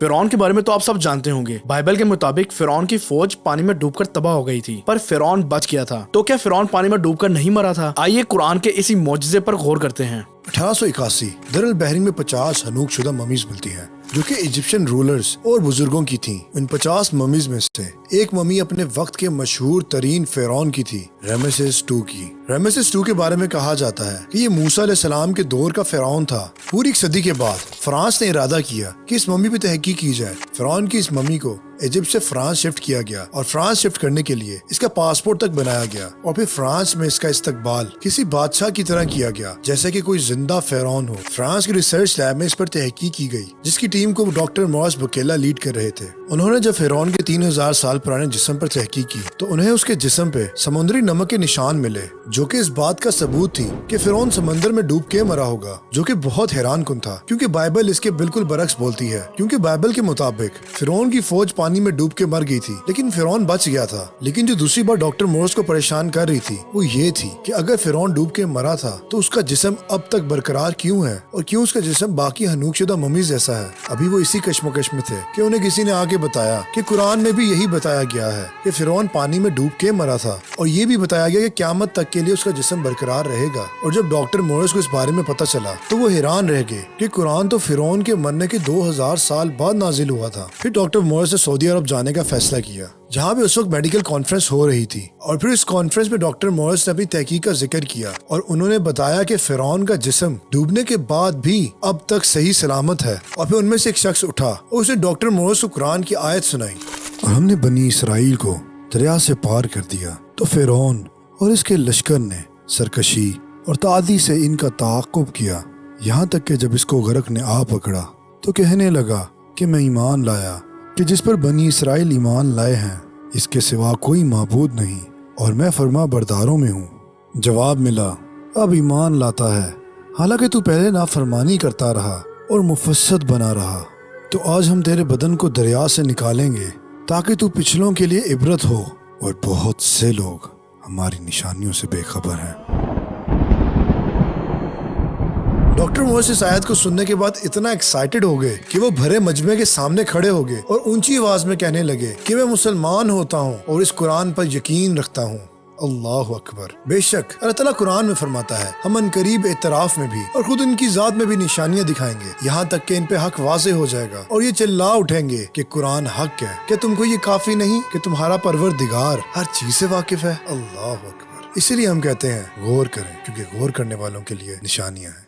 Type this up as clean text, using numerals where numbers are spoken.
फिरौन के बारे में तो आप सब जानते होंगे। बाइबल के मुताबिक फिरौन की फौज पानी में डूबकर तबाह हो गई थी, पर फिरौन बच गया था। तो क्या फिरौन पानी में डूबकर नहीं मरा था? आइए कुरान के इसी मौजज़े पर गौर करते हैं। 1881 दर अल बहरीन में 50 हनूक शुदा ममीज मिलती हैं जो कि इजिप्शियन रूलर्स और बुजुर्गों की थीं। इन 50 ममीज में से एक ममी अपने वक्त के मशहूर तरीन फिरौन की थी, रामेसेस II की। रामेसेस II के बारे में कहा जाता है कि ये मूसा अलैहिस्सलाम के दौर का फिरौन था। पूरी एक सदी के बाद फ्रांस ने इरादा किया कि इस ममी पे तहकीक की जाए। फिरौन की इस ममी को इजिप्ट से फ्रांस शिफ्ट किया गया और फ्रांस शिफ्ट करने के लिए इसका पासपोर्ट तक बनाया गया और फिर फ्रांस में इसका इस्तकबाल किसी बादशाह की तरह किया गया, जैसे कि कोई जिंदा फिरौन हो। फ्रांस के रिसर्च लैब में इस पर तहकीक की गई, जिसकी टीम को डॉक्टर मॉरिस बुकेला लीड कर रहे थे। उन्होंने जब फिरौन के 3000 साल पुराने जिस्म पर तहकीक की तो उन्हें उसके जिस्म पे समुद्री नमक के निशान मिले, जो कि इस बात का सबूत थी कि फिरौन समंदर में डूब के मरा होगा, जो कि बहुत हैरान कुन था क्योंकि बाइबल इसके बिल्कुल बरक्स बोलती है। क्योंकि बाइबल के मुताबिक फिरौन की फौज पानी में डूब के मर गई थी, लेकिन फिरौन बच गया था। लेकिन जो दूसरी बात डॉक्टर मॉरिस को परेशान कर रही थी वो ये थी कि अगर फिरौन डूब के मरा था तो उसका जिस्म अब तक बरकरार क्यों है और क्यों उसका जिस्म बाकी हनूकशुदा ममीज जैसा है। अभी वो इसी कश्मकश में थे कि उन्हें किसी ने आके बताया कि कुरान में भी यही बताया गया है कि फिरौन पानी में डूब के मरा था और ये भी बताया गया कि क़यामत तक के लिए उसका जिस्म बरकरार रहेगा। और जब डॉक्टर मॉरिस को इस बारे में पता चला तो वो हैरान रह गए कि कुरान तो फिरौन के मरने के 2000 साल बाद नाजिल हुआ था। फिर डॉक्टर मॉरिस ने सऊदी अरब जाने का फैसला किया, जहाँ पे उस वक्त मेडिकल कॉन्फ्रेंस हो रही थी। और फिर इस कॉन्फ्रेंस में डॉक्टर मॉरिस ने अपनी तहकीक का जिक्र किया और उन्होंने बताया कि फिरौन का जिस्म डूबने के बाद भी अब तक सही सलामत है। और फिर उनमें से एक शख्स उठा और उसने डॉक्टर मॉरिस को कुरान की आयत सुनाई, और हमने बनी इसराइल को दरिया से पार कर दिया तो फिरौन और इसके लश्कर ने सरकशी और तादी से इनका ताक़ुब किया, यहाँ तक कि जब इसको गर्क ने आ पकड़ा तो कहने लगा कि मैं ईमान लाया कि जिस पर बनी इसराइल ईमान लाए हैं इसके सिवा कोई माबूद नहीं और मैं फरमा बरदारों में हूँ। जवाब मिला, अब ईमान लाता है हालांकि तू पहले नाफरमानी करता रहा और मुफस्सद बना रहा, तो आज हम तेरे बदन को दरिया से निकालेंगे ताकि तू पिछलों के लिए इबरत हो। और बहुत से लोग हमारी निशानियों से बेखबर हैं। डॉक्टर मॉरिस इस आयत को सुनने के बाद इतना एक्साइटेड हो गए कि वो भरे मजमे के सामने खड़े हो गए और ऊंची आवाज में कहने लगे कि मैं मुसलमान होता हूँ और इस कुरान पर यकीन रखता हूँ। अल्लाह अकबर। बेशक अल्लाह ताला कुरान में फरमाता है, हम अनकरीब एतराफ में भी और खुद इनकी जात में भी निशानियां दिखाएंगे, यहाँ तक कि इन पे हक वाज़े हो जाएगा और ये चिल्ला उठेंगे कि कुरान हक है। क्या तुमको ये काफी नहीं कि तुम्हारा परवरदिगार हर चीज से वाकिफ है? अल्लाह अकबर। इसीलिए हम कहते हैं गौर करें, क्योंकि गौर करने वालों के लिए निशानियां हैं।